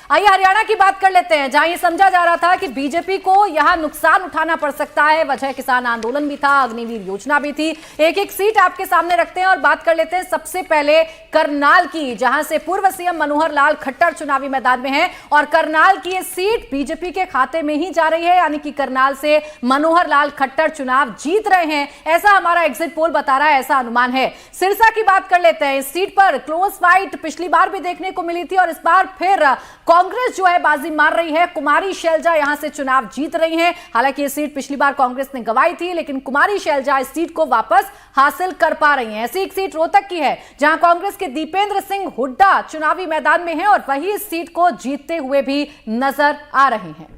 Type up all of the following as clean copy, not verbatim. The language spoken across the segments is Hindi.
आइए हरियाणा की बात कर लेते हैं, जहां ये समझा जा रहा था कि बीजेपी को यहां नुकसान उठाना पड़ सकता है। वजह किसान आंदोलन भी था, अग्निवीर योजना भी थी। एक एक सीट आपके सामने रखते हैं और बात कर लेते हैं सबसे पहले करनाल की, जहां से पूर्व सीएम मनोहर लाल खट्टर चुनावी मैदान में हैं और करनाल की ये सीट बीजेपी के खाते में ही जा रही है, यानी कि करनाल से मनोहर लाल खट्टर चुनाव जीत रहे हैं, ऐसा हमारा एग्जिट पोल बता रहा है, ऐसा अनुमान है। सिरसा की बात कर लेते हैं। इस सीट पर क्लोज फाइट पिछली बार भी देखने को मिली थी और इस बार फिर कांग्रेस जो है बाजी मार रही है। कुमारी शैलजा यहां से चुनाव जीत रही हैं। हालांकि ये सीट पिछली बार कांग्रेस ने गंवाई थी, लेकिन कुमारी शैलजा इस सीट को वापस हासिल कर पा रही हैं। ऐसी एक सीट रोहतक की है, जहां कांग्रेस के दीपेंद्र सिंह हुड्डा चुनावी मैदान में हैं और वही इस सीट को जीतते हुए भी नजर आ रहे हैं।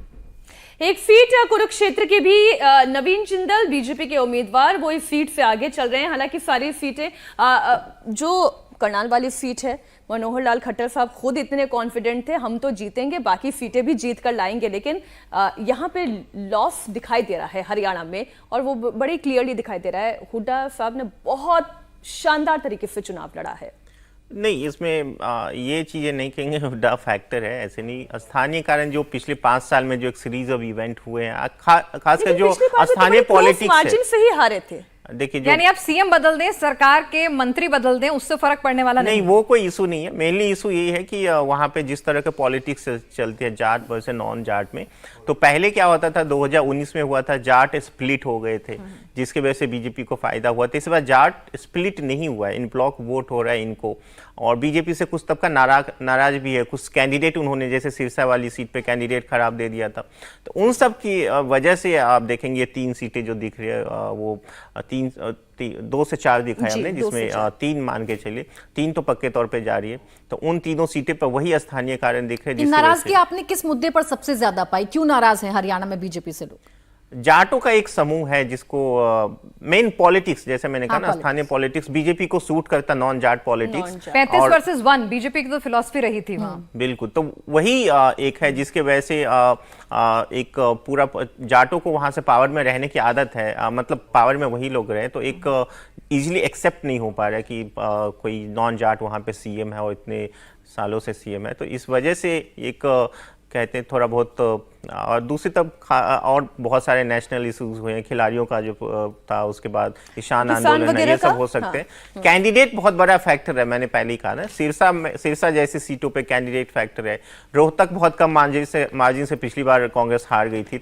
एक सीट कुरुक्षेत्र की भी नवीन जिंदल बीजेपी के उम्मीदवार वो इस सीट से आगे चल रहे हैं। हालांकि सारी सीटें जो करनाल वाली सीट है, मनोहर लाल खट्टर साहब खुद इतने कॉन्फिडेंट थे हम तो जीतेंगे, बाकी सीटें भी जीत कर लाएंगे, लेकिन यहाँ पे लॉस दिखाई दे रहा है हरियाणा में और वो बड़ी क्लियरली दिखाई दे रहा है। हुड्डा साहब ने बहुत शानदार तरीके से चुनाव लड़ा है। नहीं, इसमें ये चीज़ें नहीं कहेंगे हुड्डा फैक्टर है, ऐसे नहीं। स्थानीय कारण जो पिछले 5 साल में जो एक सीरीज ऑफ इवेंट हुए हैं, खासकर जो स्थानीय पॉलिटिक्स मार्जिन से ही हारे थे। देखिए, यानी आप सीएम बदल दें, सरकार के मंत्री बदल दें, उससे फर्क पड़ने वाला नहीं। वो कोई इशू नहीं है। मेनली इशू ये है कि वहां पे जिस तरह के पॉलिटिक्स चलती है जाट वर्सेस नॉन जाट में, तो पहले क्या होता था, 2019 में हुआ था, जाट स्प्लिट हो गए थे जिसकी वजह से बीजेपी को फायदा हुआ था। इस बार जाट स्प्लिट नहीं हुआ है, इन ब्लॉक वोट हो रहा है इनको, और बीजेपी से कुछ तबका नाराज भी है। कुछ कैंडिडेट उन्होंने जैसे सिरसा वाली सीट पे कैंडिडेट खराब दे दिया था, तो उन सब की वजह से आप देखेंगे 3 सीटें जो दिख रही है वो 2 से 4 दिखाया हमने, जिसमें 3 मान के चलिए, 3 तो पक्के तौर पे जा रही है। तो उन तीनों सीटें पर वही स्थानीय कारण दिख रहे हैं। नाराजगी आपने किस मुद्दे पर सबसे ज्यादा पाई? क्यों नाराज है हरियाणा में बीजेपी से लोग? जाटों का एक समूह है जिसको मेन पॉलिटिक्स, जैसे मैंने कहा ना, स्थानीय पॉलिटिक्स बीजेपी को सूट करता, non Jat politics. 35 versus 1 BJP की तो फिलॉसफी रही थी वहां। बिल्कुल, तो वही एक है जिसके वजह से एक पूरा जाटों को वहां से पावर में रहने की आदत है, मतलब पावर में वही लोग रहे, तो एक इजीली एक्सेप्ट नहीं हो पा रहा है कि कोई नॉन जाट वहां पे सीएम है और इतने सालों से सीएम है। तो इस वजह से एक कहते हैं थोड़ा बहुत, और दूसरी तरफ और बहुत सारे नेशनल इश्यूज हुए हैं, खिलाड़ियों का जो था, उसके बाद किसान आंदोलन है, ये सब हो सकते हैं। कैंडिडेट बहुत बड़ा फैक्टर है, मैंने पहले ही कहा ना। सिरसा जैसी सीटों पे कैंडिडेट फैक्टर है। रोहतक बहुत कम मार्जिन से पिछली बार कांग्रेस हार गई थी,